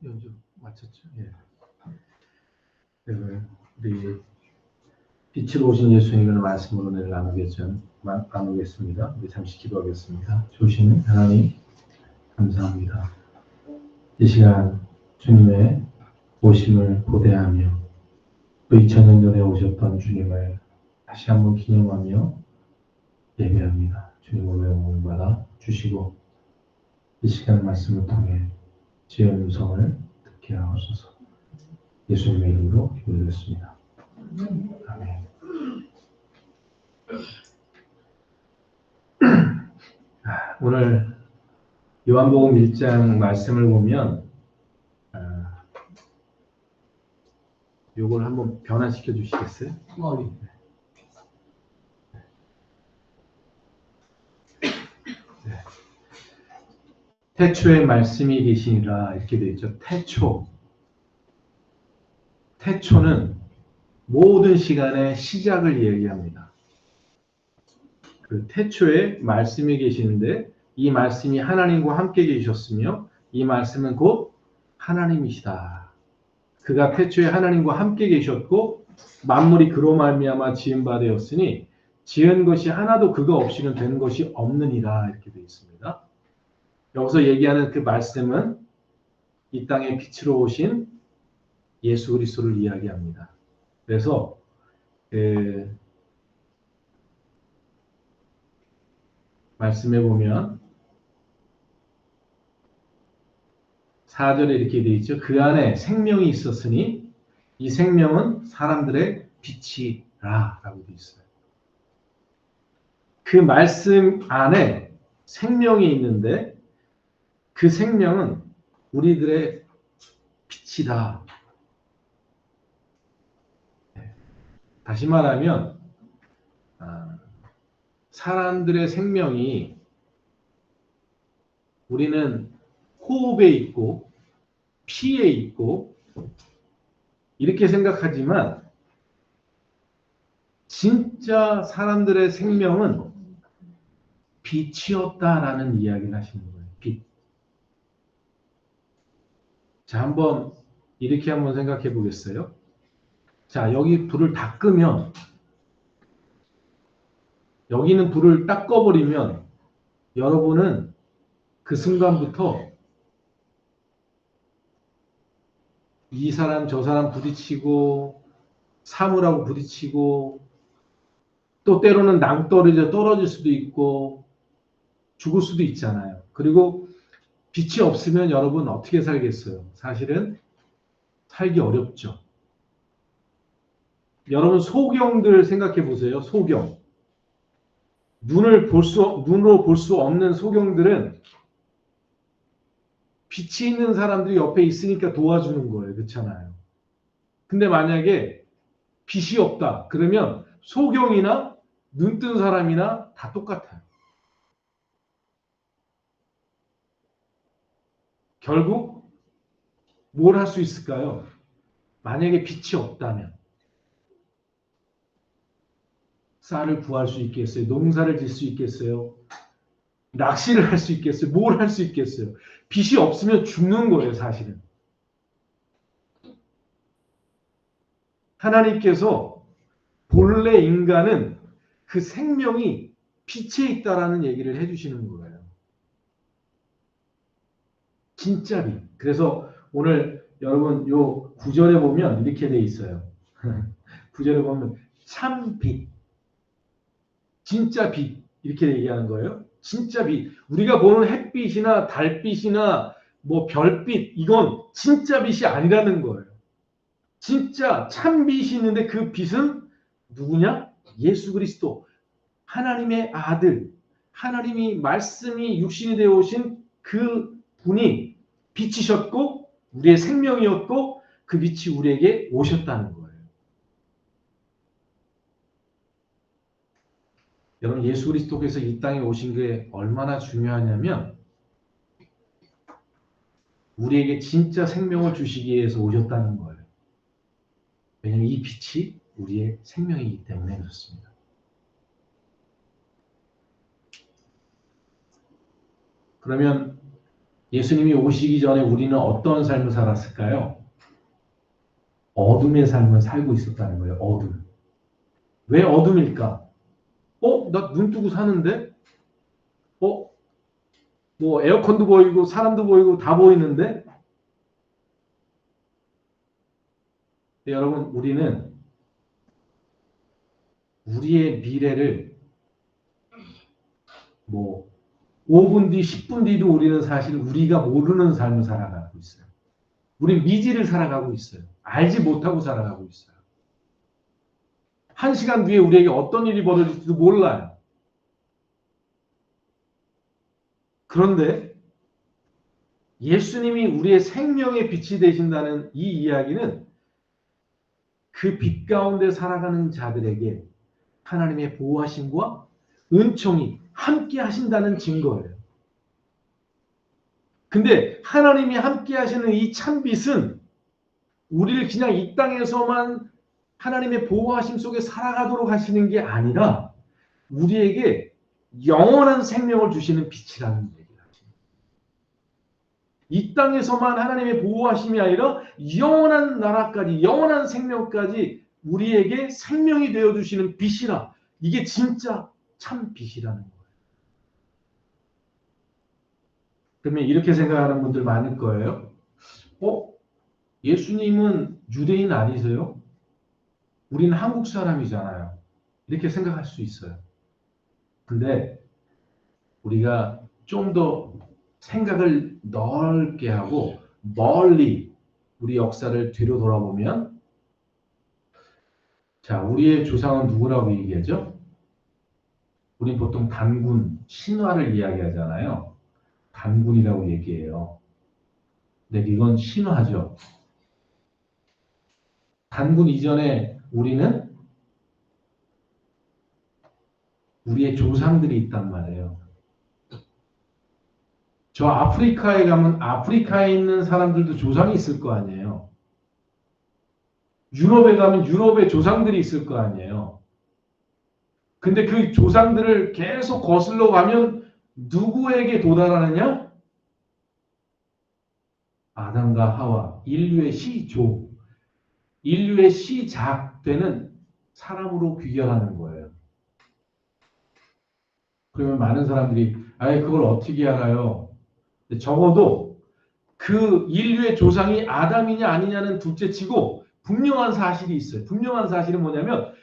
연주 마쳤죠. 예. 우리 빛으로 오신 예수님의 말씀으로 내일 나누겠습니다. 우리 잠시 기도하겠습니다. 주신 하나님 감사합니다. 이 시간 주님의 오심을 고대하며 또 2000년 전에 오셨던 주님을 다시 한번 기념하며 예배합니다. 주님의 영광을 받아 주시고 이 시간 말씀을 통해 주의 음성을 듣게 하옵소서. 예수님의 이름으로 기도드렸습니다. 아멘. 오늘 요한복음 1장 말씀을 보면 요걸 한번 변화시켜 주시겠어요? 네. 태초에 말씀이 계시니라 이렇게 되어 있죠. 태초는 모든 시간의 시작을 이야기합니다. 그 태초에 말씀이 계시는데 이 말씀이 하나님과 함께 계셨으며 이 말씀은 곧 하나님이시다. 그가 태초에 하나님과 함께 계셨고 만물이 그로 말미암아 지은 바 되었으니 지은 것이 하나도 그가 없이는 된 것이 없느니라 이렇게 되어 있습니다. 여기서 얘기하는 그 말씀은 이 땅에 빛으로 오신 예수 그리스도를 이야기합니다. 그래서 말씀해 보면 4절에 이렇게 되어 있죠. 그 안에 생명이 있었으니 이 생명은 사람들의 빛이라 라고 되어 있어요. 그 말씀 안에 생명이 있는데 그 생명은 우리들의 빛이다. 다시 말하면 사람들의 생명이 우리는 호흡에 있고 피에 있고 이렇게 생각하지만 진짜 사람들의 생명은 빛이었다라는 이야기를 하시는 거예요. 빛. 자, 한번 이렇게 한번 생각해 보겠어요. 자, 여기 불을 다 끄면 여기는 불을 딱 꺼버리면 여러분은 그 순간부터 이 사람 저 사람 부딪히고 사물하고 부딪히고 또 때로는 낭떠러져 떨어질 수도 있고 죽을 수도 있잖아요. 그리고 빛이 없으면 여러분 어떻게 살겠어요? 사실은 살기 어렵죠. 여러분 소경들 생각해 보세요. 소경. 눈으로 볼 수 없는 소경들은 빛이 있는 사람들이 옆에 있으니까 도와주는 거예요. 그렇잖아요. 근데 만약에 빛이 없다. 그러면 소경이나 눈 뜬 사람이나 다 똑같아요. 결국 뭘 할 수 있을까요? 만약에 빛이 없다면 쌀을 구할 수 있겠어요? 농사를 질 수 있겠어요? 낚시를 할 수 있겠어요? 뭘 할 수 있겠어요? 빛이 없으면 죽는 거예요, 사실은. 하나님께서 본래 인간은 그 생명이 빛에 있다라는 얘기를 해주시는 거예요. 진짜 빛. 그래서 오늘 여러분 요 구절에 보면 이렇게 돼 있어요. 구절에 보면 참 빛, 진짜 빛 이렇게 얘기하는 거예요. 진짜 빛. 우리가 보는 햇빛이나 달빛이나 뭐 별빛 이건 진짜 빛이 아니라는 거예요. 진짜 참 빛이 있는데 그 빛은 누구냐? 예수 그리스도. 하나님의 아들. 하나님이 말씀이 육신이 되어 오신 그 분이 빛이셨고 우리의 생명이었고 그 빛이 우리에게 오셨다는 거예요. 여러분 예수 그리스도께서 이 땅에 오신 게 얼마나 중요하냐면 우리에게 진짜 생명을 주시기 위해서 오셨다는 거예요. 왜냐하면 이 빛이 우리의 생명이기 때문에 그렇습니다. 그러면 예수님이 오시기 전에 우리는 어떤 삶을 살았을까요? 어둠의 삶을 살고 있었다는 거예요. 어둠. 왜 어둠일까? 나 눈 뜨고 사는데? 뭐 에어컨도 보이고 사람도 보이고 다 보이는데? 네, 여러분 우리는 우리의 미래를 뭐 5분 뒤, 10분 뒤도 우리는 사실 우리가 모르는 삶을 살아가고 있어요. 우리 미지를 살아가고 있어요. 알지 못하고 살아가고 있어요. 1시간 뒤에 우리에게 어떤 일이 벌어질지도 몰라요. 그런데 예수님이 우리의 생명의 빛이 되신다는 이 이야기는 그 빛 가운데 살아가는 자들에게 하나님의 보호하심과 은총이 함께 하신다는 증거예요. 근데 하나님이 함께 하시는 이 참빛은 우리를 그냥 이 땅에서만 하나님의 보호하심 속에 살아가도록 하시는 게 아니라 우리에게 영원한 생명을 주시는 빛이라는 얘기를 하십니다. 이 땅에서만 하나님의 보호하심이 아니라 영원한 나라까지, 영원한 생명까지 우리에게 생명이 되어주시는 빛이라. 이게 진짜 참 빛이라는 거예요. 그러면 이렇게 생각하는 분들 많을 거예요. 예수님은 유대인 아니세요? 우리는 한국 사람이잖아요. 이렇게 생각할 수 있어요. 근데 우리가 좀 더 생각을 넓게 하고 멀리 우리 역사를 뒤로 돌아보면 자, 우리의 조상은 누구라고 얘기하죠? 우리 보통 단군, 신화를 이야기하잖아요. 단군이라고 얘기해요. 근데 이건 신화죠. 단군 이전에 우리는 우리의 조상들이 있단 말이에요. 저 아프리카에 가면 아프리카에 있는 사람들도 조상이 있을 거 아니에요. 유럽에 가면 유럽의 조상들이 있을 거 아니에요. 근데 그 조상들을 계속 거슬러 가면 누구에게 도달하느냐? 아담과 하와, 인류의 시조, 인류의 시작 되는 사람으로 귀결하는 거예요. 그러면 많은 사람들이 아예 그걸 어떻게 알아요? 적어도 그 인류의 조상이 아담이냐 아니냐는 둘째치고 분명한 사실이 있어요. 분명한 사실은 뭐냐면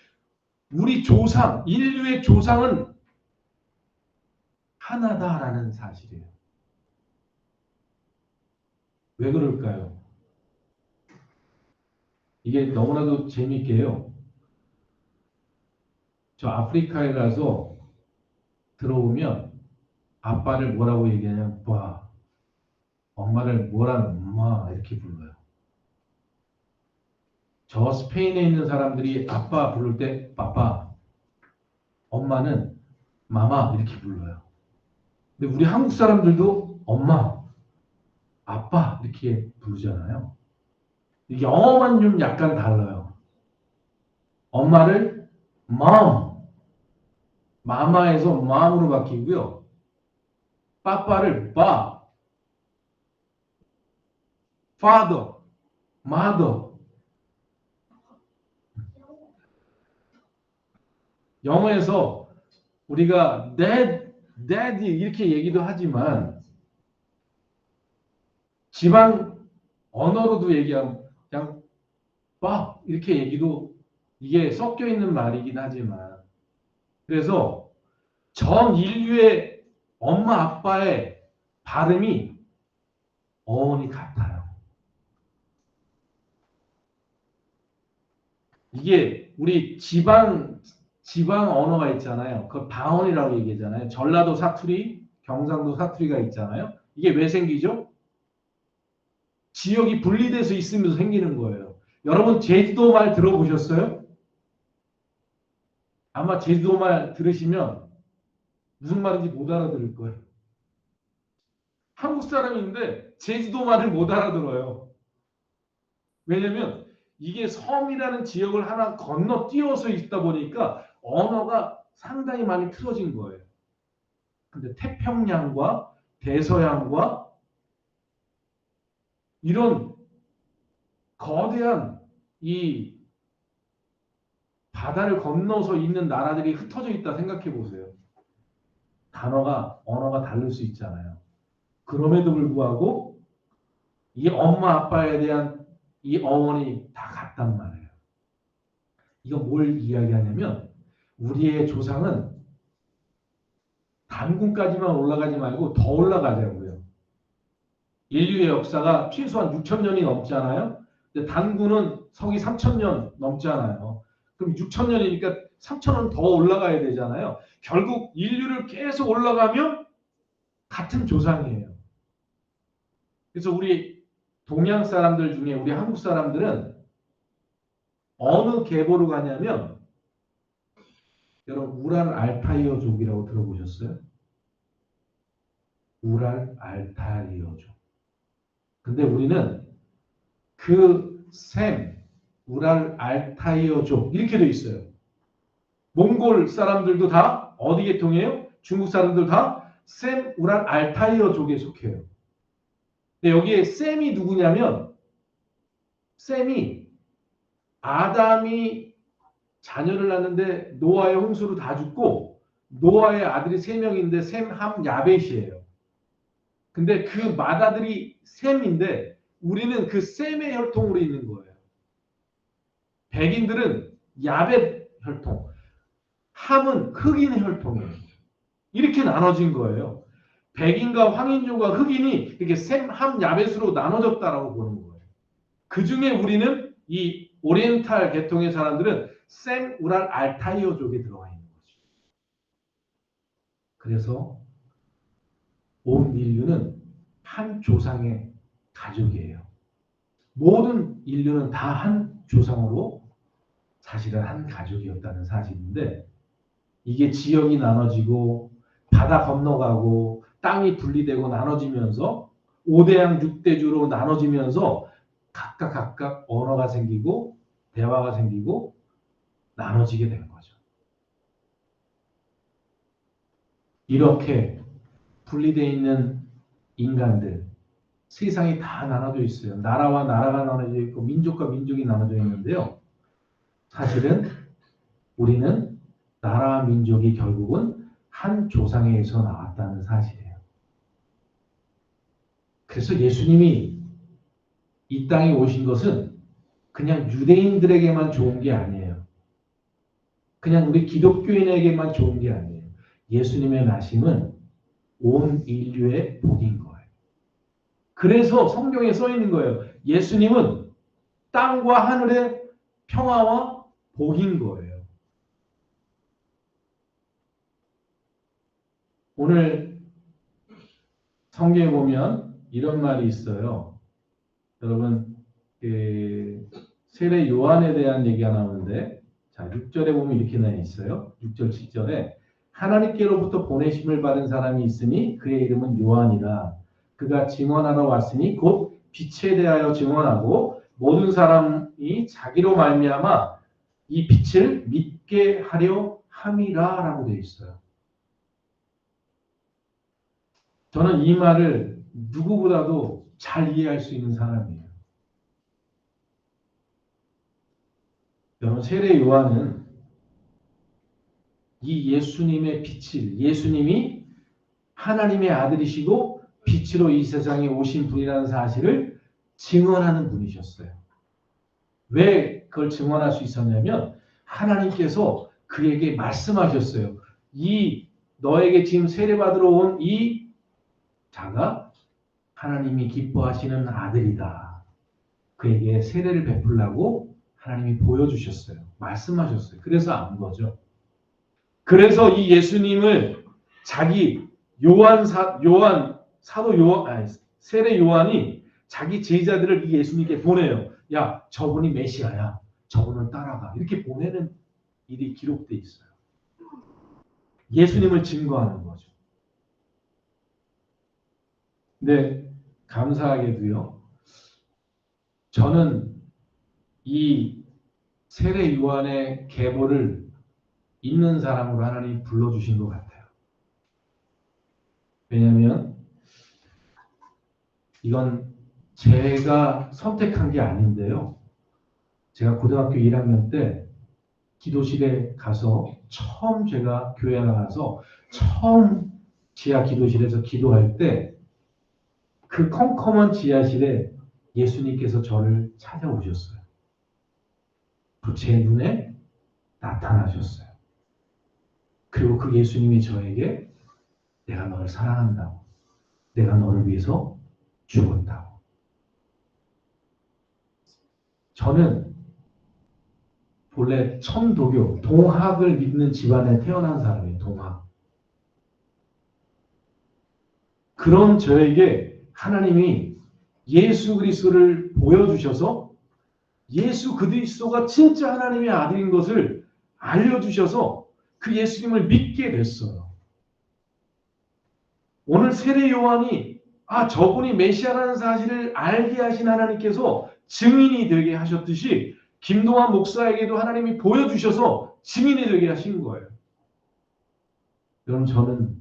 우리 조상, 인류의 조상은 하나다라는 사실이에요. 왜 그럴까요? 이게 너무나도 재미있게요. 저 아프리카에 가서 들어오면 아빠를 뭐라고 얘기하냐면 봐. 엄마를 뭐라는 엄마 이렇게 불러요. 저 스페인에 있는 사람들이 아빠 부를 때 빠빠, 엄마는 마마 이렇게 불러요. 근데 우리 한국 사람들도 엄마, 아빠 이렇게 부르잖아요. 영어만 좀 약간 달라요. 엄마를 mom, 마마에서 mom으로 바뀌고요. 빠빠를 바, father, mother. 영어에서 우리가 daddy 이렇게 얘기도 하지만 지방 언어로도 얘기하면 그냥 빠 이렇게 얘기도 이게 섞여 있는 말이긴 하지만 그래서 전 인류의 엄마 아빠의 발음이 어원이 같아요. 이게 우리 지방 언어가 있잖아요. 그 방언이라고 얘기하잖아요. 전라도 사투리, 경상도 사투리가 있잖아요. 이게 왜 생기죠? 지역이 분리돼서 있으면서 생기는 거예요. 여러분 제주도 말 들어보셨어요? 아마 제주도 말 들으시면 무슨 말인지 못 알아들을 거예요. 한국 사람인데 제주도 말을 못 알아들어요. 왜냐면 이게 섬이라는 지역을 하나 건너뛰어서 있다 보니까 언어가 상당히 많이 틀어진 거예요. 근데 태평양과 대서양과 이런 거대한 이 바다를 건너서 있는 나라들이 흩어져 있다 생각해 보세요. 언어가 다를 수 있잖아요. 그럼에도 불구하고 이 엄마 아빠에 대한 이 어원이 다 같단 말이에요. 이거 뭘 이야기하냐면 우리의 조상은 단군까지만 올라가지 말고 더 올라가자고요. 인류의 역사가 최소한 6,000년이 넘잖아요. 근데 단군은 서기 3,000년 넘잖아요. 그럼 6,000년이니까 3,000년 더 올라가야 되잖아요. 결국 인류를 계속 올라가면 같은 조상이에요. 그래서 우리 동양 사람들 중에 우리 한국 사람들은 어느 계보로 가냐면 여러분 우랄 알타이어족이라고 들어보셨어요? 우랄 알타이어족. 근데 우리는 그 우랄 알타이어족 이렇게 돼 있어요. 몽골 사람들도 다 어디 계통이에요? 중국 사람들 다 우랄 알타이어족에 속해요. 근데 여기에 셈이 누구냐면 셈이 아담이 자녀를 낳는데 노아의 홍수로 다 죽고 노아의 아들이 3명인데 셈, 함, 야벳이에요. 근데 그 맏아들이 셈인데 우리는 그 셈의 혈통으로 있는 거예요. 백인들은 야벳 혈통, 함은 흑인 혈통이에요. 이렇게 나눠진 거예요. 백인과 황인종과 흑인이 이렇게 셈, 함, 야벳으로 나눠졌다라고 보는 거예요. 그 중에 우리는 이 오리엔탈 계통의 사람들은 셈, 우랄, 알타이어족에 들어가 있는 거죠. 그래서 온 인류는 한 조상의 가족이에요. 모든 인류는 다 한 조상으로 사실은 한 가족이었다는 사실인데 이게 지역이 나눠지고 바다 건너가고 땅이 분리되고 나눠지면서 5대양 6대주로 나눠지면서 각각 언어가 생기고 대화가 생기고 나눠지게 된 거죠. 이렇게 분리되어 있는 인간들 세상이 다 나눠져 있어요. 나라와 나라가 나눠져 있고 민족과 민족이 나눠져 있는데요. 사실은 우리는 나라와 민족이 결국은 한 조상에서 나왔다는 사실이에요. 그래서 예수님이 이 땅에 오신 것은 그냥 유대인들에게만 좋은 게 아니에요. 그냥 우리 기독교인에게만 좋은 게 아니에요. 예수님의 나심은 온 인류의 복인 거예요. 그래서 성경에 써 있는 거예요. 예수님은 땅과 하늘의 평화와 복인 거예요. 오늘 성경에 보면 이런 말이 있어요. 여러분, 세례 요한에 대한 얘기가 나오는데, 자, 6절에 보면 이렇게 나와 있어요. 6절, 7절에 하나님께로부터 보내심을 받은 사람이 있으니 그의 이름은 요한이라. 그가 증언하러 왔으니 곧 빛에 대하여 증언하고 모든 사람이 자기로 말미암아 이 빛을 믿게 하려 함이라 라고 되어 있어요. 저는 이 말을 누구보다도 잘 이해할 수 있는 사람이에요. 여러분, 세례 요한은 이 예수님의 빛을, 예수님이 하나님의 아들이시고 빛으로 이 세상에 오신 분이라는 사실을 증언하는 분이셨어요. 왜 그걸 증언할 수 있었냐면 하나님께서 그에게 말씀하셨어요. 이 너에게 지금 세례받으러 온 이 자가 하나님이 기뻐하시는 아들이다. 그에게 세례를 베풀라고 하나님이 보여주셨어요. 말씀하셨어요. 그래서 안 거죠. 그래서 이 예수님을 자기 세례 요한이 자기 제자들을 이 예수님께 보내요. 야, 저분이 메시아야. 저분을 따라가. 이렇게 보내는 일이 기록되어 있어요. 예수님을 증거하는 거죠. 근데 감사하게도요. 저는 이 세례 요한의 계보를 있는 사람으로 하나님이 불러주신 것 같아요. 왜냐하면 이건 제가 선택한 게 아닌데요. 제가 고등학교 1학년 때 기도실에 가서 처음 제가 교회 나가서 처음 지하 기도실에서 기도할 때 그 컴컴한 지하실에 예수님께서 저를 찾아오셨어요. 제 눈에 나타나셨어요. 그리고 그 예수님이 저에게 내가 너를 사랑한다고, 내가 너를 위해서 죽었다고. 저는 본래 천도교, 동학을 믿는 집안에 태어난 사람이에요. 동학. 그런 저에게 하나님이 예수 그리스도를 보여주셔서 예수 그리스도가 진짜 하나님의 아들인 것을 알려주셔서 그 예수님을 믿게 됐어요. 오늘 세례 요한이 저분이 메시아라는 사실을 알게 하신 하나님께서 증인이 되게 하셨듯이 김동환 목사에게도 하나님이 보여주셔서 증인이 되게 하신 거예요. 여러분, 저는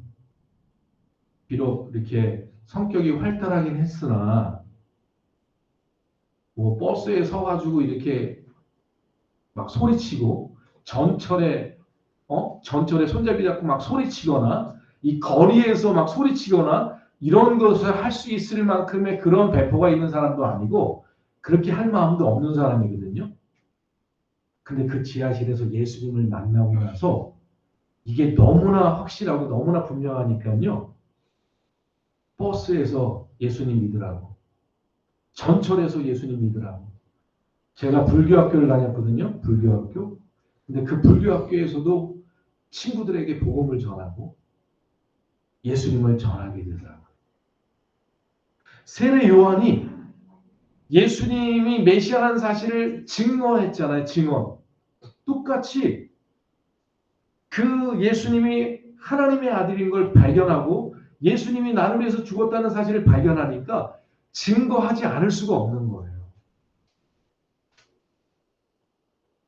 비록 이렇게 성격이 활달하긴 했으나 버스에 서가지고 이렇게 막 소리치고 전철에 손잡이 잡고 막 소리치거나 이 거리에서 막 소리치거나 이런 것을 할 수 있을 만큼의 그런 배포가 있는 사람도 아니고 그렇게 할 마음도 없는 사람이거든요. 근데 그 지하실에서 예수님을 만나고 나서 이게 너무나 확실하고 너무나 분명하니까요. 버스에서 예수님 믿으라고, 전철에서 예수님 믿으라고. 제가 불교학교를 다녔거든요. 불교학교. 근데 그 불교학교에서도 친구들에게 복음을 전하고 예수님을 전하게 되더라고요. 세례 요한이 예수님이 메시아라는 사실을 증언했잖아요. 증언. 똑같이 그 예수님이 하나님의 아들인 걸 발견하고 예수님이 나를 위해서 죽었다는 사실을 발견하니까 증거하지 않을 수가 없는 거예요.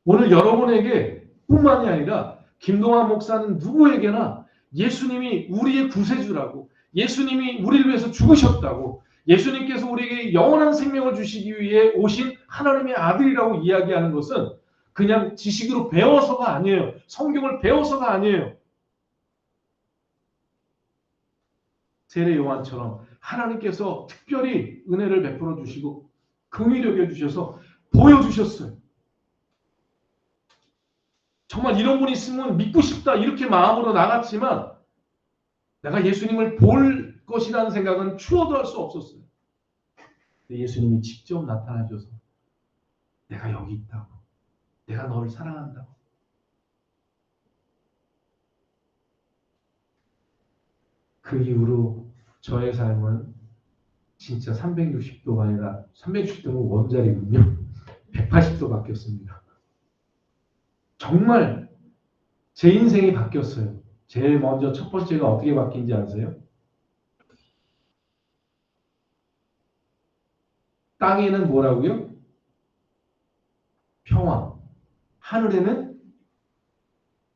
오늘 여러분에게 뿐만이 아니라 김동환 목사는 누구에게나 예수님이 우리의 구세주라고, 예수님이 우리를 위해서 죽으셨다고, 예수님께서 우리에게 영원한 생명을 주시기 위해 오신 하나님의 아들이라고 이야기하는 것은 그냥 지식으로 배워서가 아니에요. 성경을 배워서가 아니에요. 세례 요한처럼 하나님께서 특별히 은혜를 베풀어 주시고 긍휼히 여겨 주셔서 보여주셨어요. 정말 이런 분이 있으면 믿고 싶다 이렇게 마음으로 나갔지만 내가 예수님을 볼 것이라는 생각은 추워도 할 수 없었어요. 근데 예수님이 직접 나타나셔서 내가 여기 있다고, 내가 너를 사랑한다고. 그 이후로 저의 삶은 진짜 360도가 아니라 360도는 원자리군요. 180도 바뀌었습니다. 정말 제 인생이 바뀌었어요. 제일 먼저 첫 번째가 어떻게 바뀐지 아세요? 땅에는 뭐라고요? 평화. 하늘에는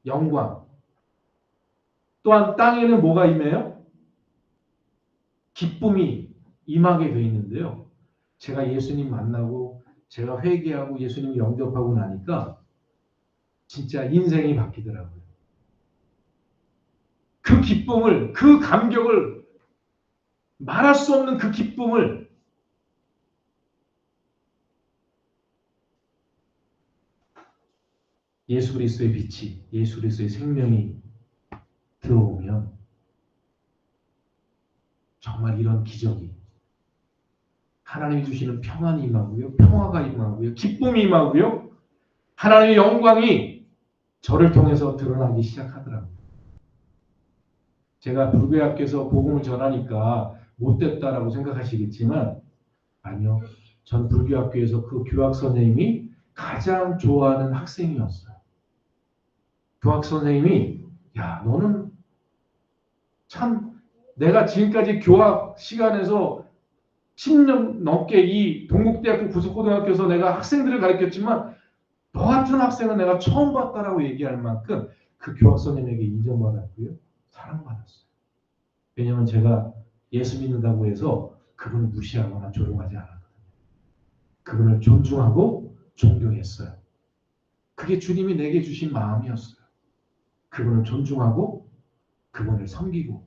영광. 또한 땅에는 뭐가 임해요? 기쁨이 임하게 되어 있는데요. 제가 예수님 만나고 제가 회개하고 예수님 영접하고 나니까 진짜 인생이 바뀌더라고요. 그 기쁨을, 그 감격을, 말할 수 없는 그 기쁨을 예수 그리스도의 빛이, 예수 그리스도의 생명이 들어오면 정말 이런 기적이 하나님이 주시는 평안이 임하고요. 평화가 임하고요. 기쁨이 임하고요. 하나님의 영광이 저를 통해서 드러나기 시작하더라고요. 제가 불교학교에서 복음을 전하니까 못됐다라고 생각하시겠지만 아니요. 전 불교학교에서 그 교학 선생님이 가장 좋아하는 학생이었어요. 교학 선생님이 야 너는 참 내가 지금까지 교학 시간에서 10년 넘게 이 동국대학교 구석고등학교에서 내가 학생들을 가르쳤지만 너 같은 학생은 내가 처음 봤다라고 얘기할 만큼 그 교학 선생님에게 인정받았고요. 사랑받았어요. 왜냐하면 제가 예수 믿는다고 해서 그분을 무시하거나 조롱하지 않았거든요. 그분을 존중하고 존경했어요. 그게 주님이 내게 주신 마음이었어요. 그분을 존중하고 그분을 섬기고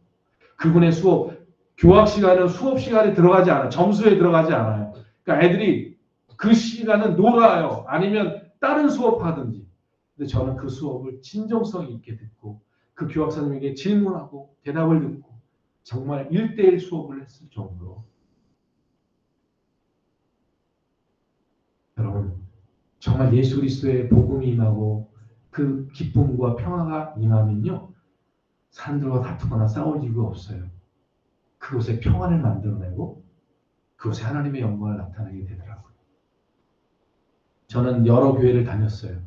그분의 수업, 교학 시간은 수업 시간에 들어가지 않아요. 점수에 들어가지 않아요. 그러니까 애들이 그 시간은 놀아요. 아니면 다른 수업하든지. 근데 저는 그 수업을 진정성 있게 듣고 그 교학 선생님에게 질문하고 대답을 듣고 정말 1대1 수업을 했을 정도로 여러분 정말 예수 그리스도의 복음이 임하고 그 기쁨과 평화가 임하면요. 사람들과 다투거나 싸울 이유가 없어요. 그곳에 평안을 만들어내고 그곳에 하나님의 영광을 나타내게 되더라고요. 저는 여러 교회를 다녔어요.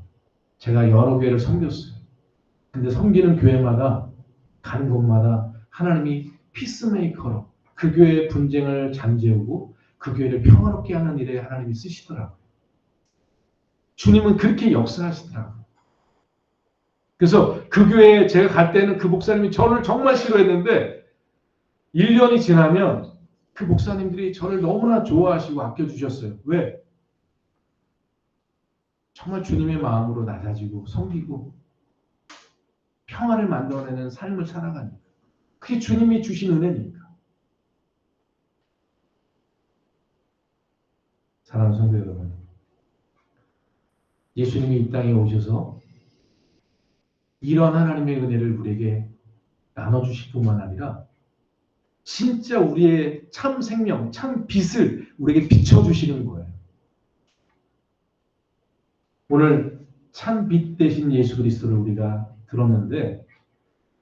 제가 여러 교회를 섬겼어요. 근데 섬기는 교회마다 가는 곳마다 하나님이 피스메이커로 그 교회의 분쟁을 잠재우고 그 교회를 평화롭게 하는 일에 하나님이 쓰시더라고요. 주님은 그렇게 역사하시더라고요. 그래서 그 교회에 제가 갈 때는 그 목사님이 저를 정말 싫어했는데 1년이 지나면 그 목사님들이 저를 너무나 좋아하시고 아껴주셨어요. 왜? 정말 주님의 마음으로 낮아지고 섬기고 평화를 만들어내는 삶을 살아가니까. 그게 주님이 주신 은혜니까. 사랑하는 성도 여러분, 예수님이 이 땅에 오셔서 이런 하나님의 은혜를 우리에게 나눠주실 뿐만 아니라 진짜 우리의 참 생명, 참 빛을 우리에게 비춰주시는 거예요. 오늘 참 빛 대신 예수 그리스도를 우리가 들었는데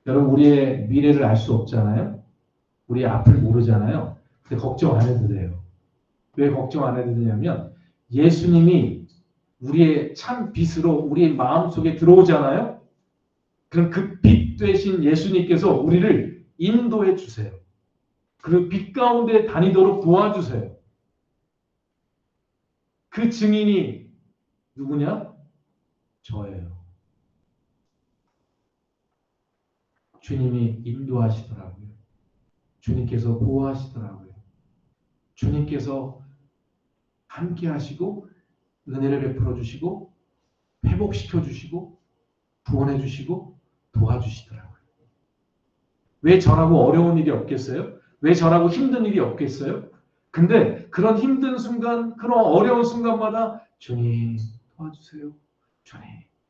여러분 우리의 미래를 알 수 없잖아요. 우리의 앞을 모르잖아요. 근데 걱정 안 해도 돼요. 왜 걱정 안 해도 되냐면 예수님이 우리의 참 빛으로 우리의 마음속에 들어오잖아요. 그럼 그 빛 되신 예수님께서 우리를 인도해 주세요. 그 빛 가운데 다니도록 도와주세요. 그 증인이 누구냐? 저예요. 주님이 인도하시더라고요. 주님께서 보호하시더라고요. 주님께서 함께 하시고 은혜를 베풀어 주시고 회복시켜 주시고 구원해 주시고 도와주시더라고요. 왜 저라고 어려운 일이 없겠어요? 왜 저라고 힘든 일이 없겠어요? 근데 그런 힘든 순간, 그런 어려운 순간마다 주님 도와주세요. 주님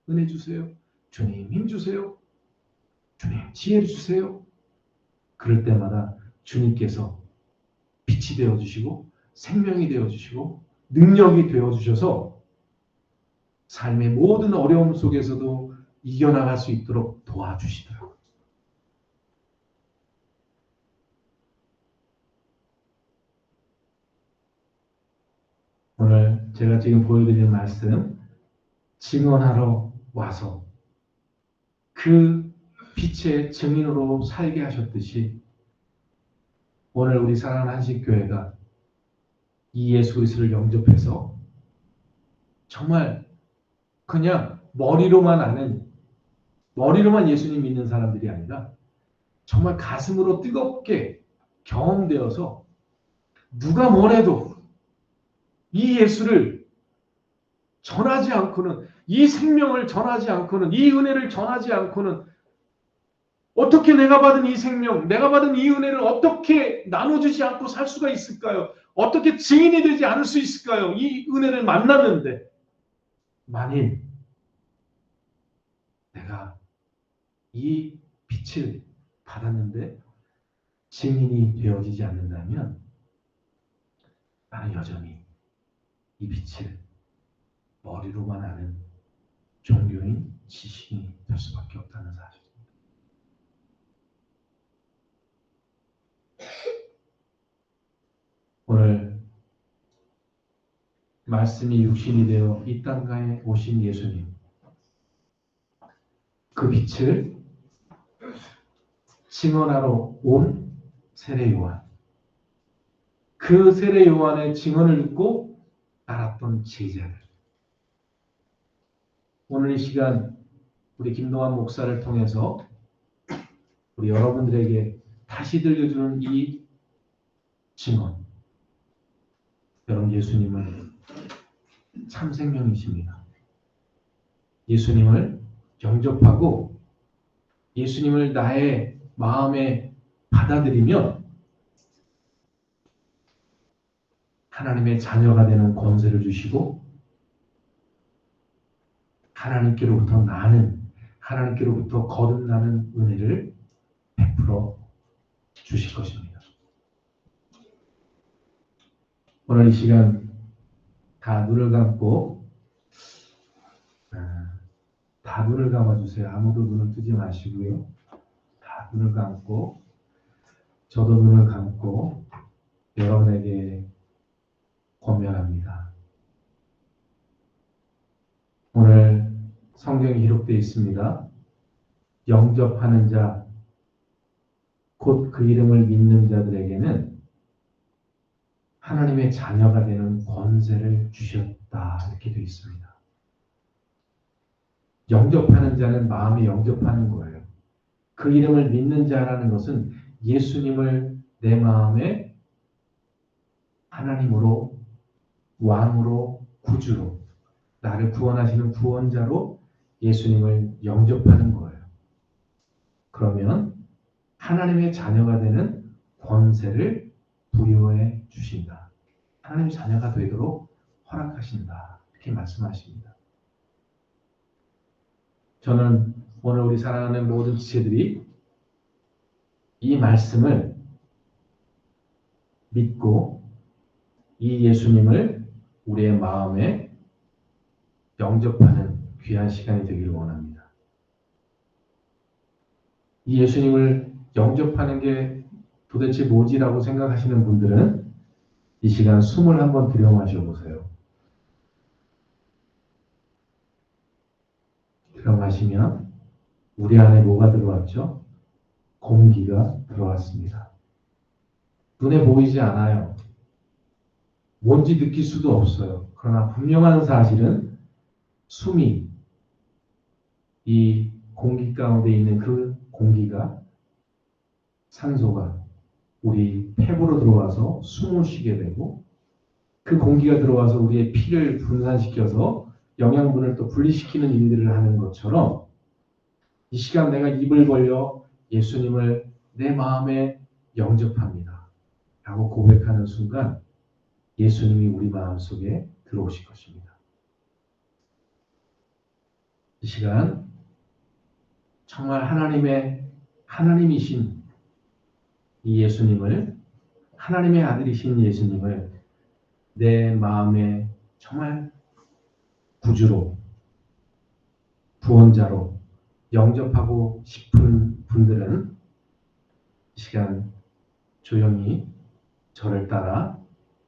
은혜 주세요. 주님 힘 주세요. 주님 지혜를 주세요. 그럴 때마다 주님께서 빛이 되어주시고 생명이 되어주시고 능력이 되어주셔서 삶의 모든 어려움 속에서도 이겨나갈 수 있도록 도와주시더라고요. 오늘 제가 지금 보여드리는 말씀, 증언하러 와서 그 빛의 증인으로 살게 하셨듯이 오늘 우리 사랑하는 한식교회가 이 예수 그리스도를 영접해서 정말 그냥 머리로만 예수님 믿는 사람들이 아니라 정말 가슴으로 뜨겁게 경험되어서 누가 뭐래도 이 예수를 전하지 않고는, 이 생명을 전하지 않고는, 이 은혜를 전하지 않고는 어떻게 내가 받은 이 생명, 내가 받은 이 은혜를 어떻게 나눠주지 않고 살 수가 있을까요? 어떻게 증인이 되지 않을 수 있을까요? 이 은혜를 만났는데 만일 내가 이 빛을 받았는데 증인이 되어지지 않는다면 나는 여전히 이 빛을 머리로만 아는 종교인, 지식인이 될 수밖에 없다는 사실입니다. 오늘 말씀이 육신이 되어 이 땅가에 오신 예수님, 그 빛을 증언하러 온 세례 요한, 그 세례 요한의 증언을 듣고 알았던 제자들, 오늘 이 시간 우리 김동환 목사를 통해서 우리 여러분들에게 다시 들려주는 이 증언, 여러분 예수님은 참 생명이십니다. 예수님을 영접하고 예수님을 나의 마음에 받아들이면 하나님의 자녀가 되는 권세를 주시고 하나님께로부터 거듭나는 은혜를 베풀어 주실 것입니다. 오늘 이 시간 다 눈을 감고 다 눈을 감아주세요. 아무도 눈을 뜨지 마시고요. 다 눈을 감고 저도 눈을 감고 여러분에게 권면합니다. 오늘 성경에 기록되어 있습니다. 영접하는 자, 곧 그 이름을 믿는 자들에게는 하나님의 자녀가 되는 권세를 주셨다. 이렇게 되어 있습니다. 영접하는 자는 마음에 영접하는 거예요. 그 이름을 믿는 자라는 것은 예수님을 내 마음에 하나님으로, 왕으로, 구주로, 나를 구원하시는 구원자로 예수님을 영접하는 거예요. 그러면 하나님의 자녀가 되는 권세를 부여해 주신다. 하나님의 자녀가 되도록 허락하신다. 이렇게 말씀하십니다. 저는 오늘 우리 사랑하는 모든 지체들이 이 말씀을 믿고 이 예수님을 우리의 마음에 영접하는 귀한 시간이 되기를 원합니다. 이 예수님을 영접하는 게 도대체 뭐지라고 생각하시는 분들은 이 시간 숨을 한번 들여 마셔보세요. 들어 마시면 우리 안에 뭐가 들어왔죠? 공기가 들어왔습니다. 눈에 보이지 않아요. 뭔지 느낄 수도 없어요. 그러나 분명한 사실은 숨이 이 공기 가운데 있는 그 공기가 산소가 우리 폐부로 들어와서 숨을 쉬게 되고 그 공기가 들어와서 우리의 피를 분산시켜서 영양분을 또 분리시키는 일들을 하는 것처럼 이 시간 내가 입을 벌려 예수님을 내 마음에 영접합니다. 라고 고백하는 순간 예수님이 우리 마음속에 들어오실 것입니다. 이 시간 정말 하나님이신 이 예수님을, 하나님의 아들이신 예수님을 내 마음에 정말 구주로, 구원자로 영접하고 싶은 분들은 이 시간 조용히 저를 따라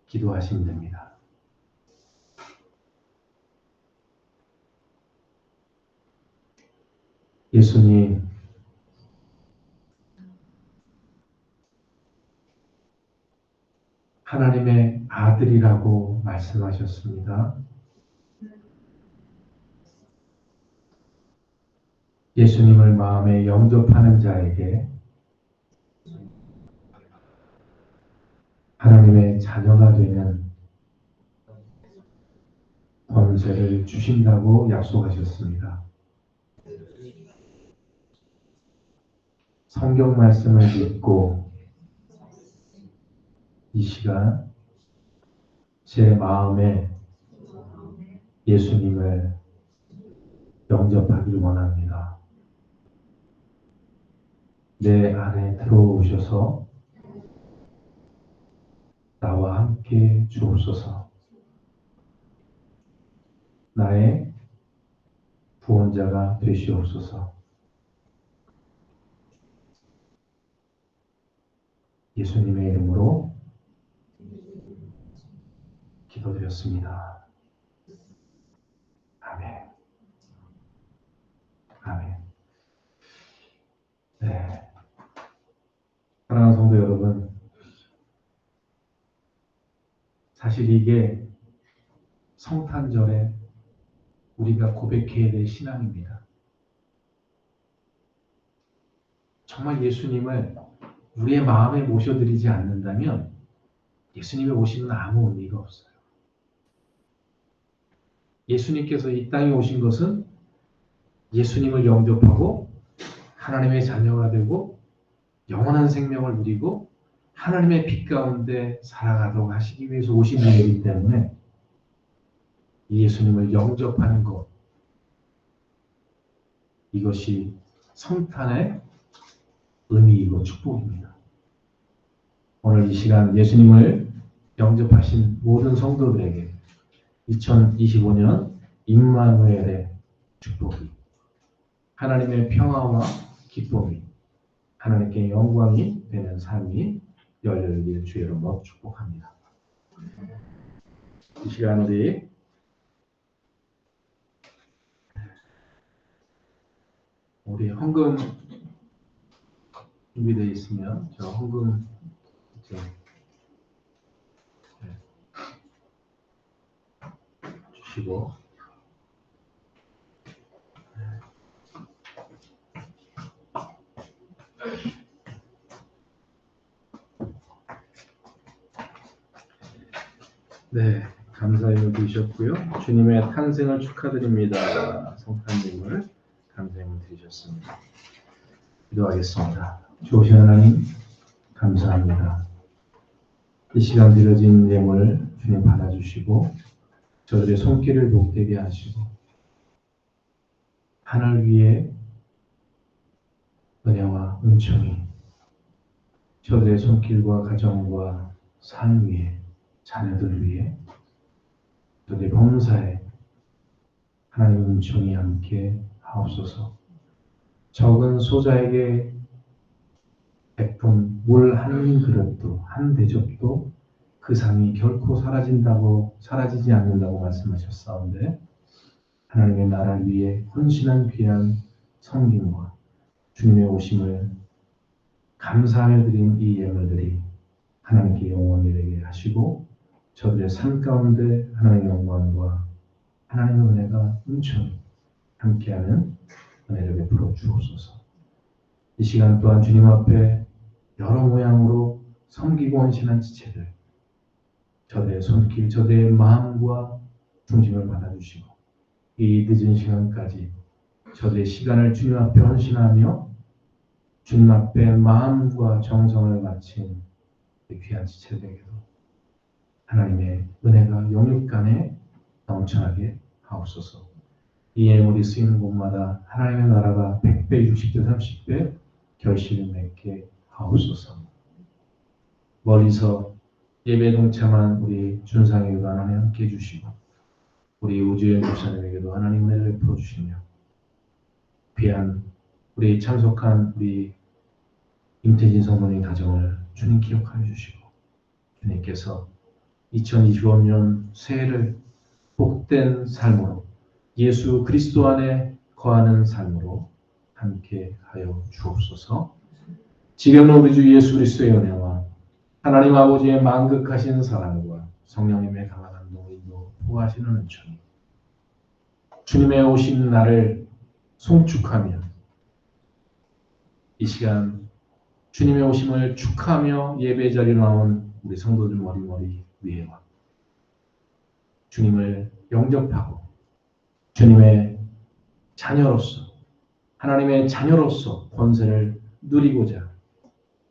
기도하시면 됩니다. 예수님, 하나님의 아들이라고 말씀하셨습니다. 예수님을 마음에 영접하는 자에게 하나님의 자녀가 되는 권세를 주신다고 약속하셨습니다. 성경 말씀을 믿고 이 시간 제 마음에 예수님을 영접하기를 원합니다. 내 안에 들어오셔서 나와 함께 주옵소서. 나의 구원자가 되시옵소서. 예수님의 이름으로 기도드렸습니다. 아멘. 아멘. 네. 사랑하는 성도 여러분, 사실 이게 성탄절에 우리가 고백해야 될 신앙입니다. 정말 예수님을 우리의 마음에 모셔드리지 않는다면 예수님의 오심은 아무 의미가 없어요. 예수님께서 이 땅에 오신 것은 예수님을 영접하고 하나님의 자녀가 되고 영원한 생명을 누리고 하나님의 빛 가운데 살아가도록 하시기 위해서 오신 분이기 때문에 이 예수님을 영접하는 것, 이것이 성탄의 의미이고 축복입니다. 오늘 이 시간 예수님을 영접하신 모든 성도들에게 2025년 임마누엘의 축복이, 하나님의 평화와 기쁨이, 하나님께 영광이 되는 삶이 열려있기를 주의 이름으로 축복합니다. 이 시간 우리 헌금 준비되어 있으면 저 헌금 주시고, 네, 감사함을 드리셨고요. 주님의 탄생을 축하드립니다. 성탄님을 감사함을 드리셨습니다. 기도하겠습니다. 좋으신 하나님, 감사합니다. 이 시간 드려진 예물 주님 받아주시고 저들의 손길을 복되게 하시고 하늘 위에 은혜와 은총이 저들의 손길과 가정과 삶 위에, 자녀들 위에, 저들의 봉사에 하나님의 은총이 함께 하옵소서. 적은 소자에게 베푼 물 한 그릇도, 한 대접도 그 상이 결코 사라지지 않는다고 말씀하셨사온데, 하나님의 나라를 위해 헌신한 귀한 섬김과 주님의 오심을 감사하며 드린 이 예물들이 하나님께 영광이 되게 하시고 저들의 삶 가운데 하나님의 영광과 하나님의 은혜가 은총이 함께하는 은혜를 베풀어 주옵소서. 이 시간 또한 주님 앞에 여러 모양으로 섬기고 헌신한 지체들, 저들의 손길, 저들의 마음과 중심을 받아주시고 이 늦은 시간까지 저들의 시간을 주님 앞에 헌신하며 주님 앞에 마음과 정성을 바친 귀한 지체들에게도 하나님의 은혜가 영육간에 넘쳐나게 하옵소서. 이 예물이 쓰이는 곳마다 하나님의 나라가 100배, 60배, 30배 결실을 맺게 하옵소서. 멀리서 예배 동참한 우리 준상에게도 하나님 함께 해주시고 우리 우주의 목사님에게도 하나님 은혜를 베풀어 주시며 귀한 우리 참석한 우리 임태진 성도님 가정을 주님 기억하여 주시고 주님께서 2025년 새해를 복된 삶으로 예수 그리스도 안에 거하는 삶으로 함께 하여 주옵소서. 지금은 우리 주 예수 그리스도의 은혜와 하나님 아버지의 만극하신 사랑과 성령님의 강한 감동으로 보호하시는 은총이 주님의 오신 날을 송축하며 이 시간 주님의 오심을 축하하며 예배 자리에 나온 우리 성도들 머리 위에와 주님을 영접하고 주님의 자녀로서 하나님의 자녀로서 권세를 누리고자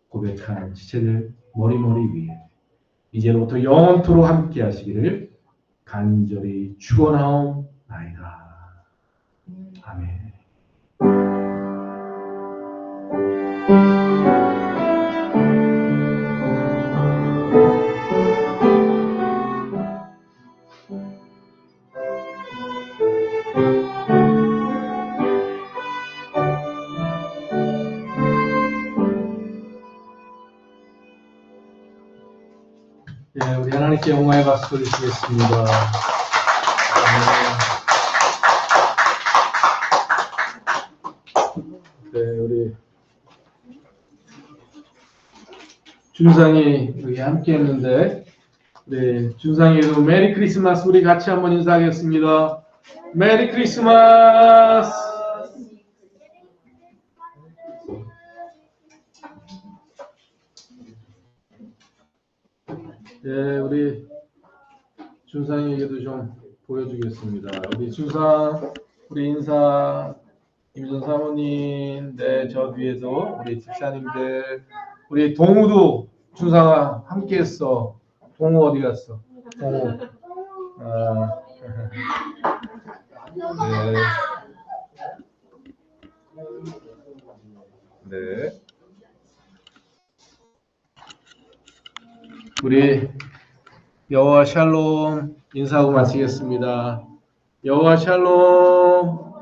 고백하는 지체들 머리 위에 이제로부터 영원토록 함께 하시기를 간절히 축원하옵나이다. 아멘. 네, 우리 하나님께 영광의 박수 드리겠습니다. 네, 우리 준상이 여기 함께 했는데, 네, 준상이도 메리 크리스마스 우리 같이 한번 인사하겠습니다. 메리 크리스마스! 네, 우리 준상이에게도 좀 보여주겠습니다. 우리 준상, 우리 인사, 임전 사모님, 네, 저 뒤에도 우리 집사님들, 우리 동우도 준상아 함께 했어. 동우 어디 갔어? 동우. 아, 네. 네. 우리 여호와 샬롬 인사하고 마치겠습니다. 여호와 샬롬.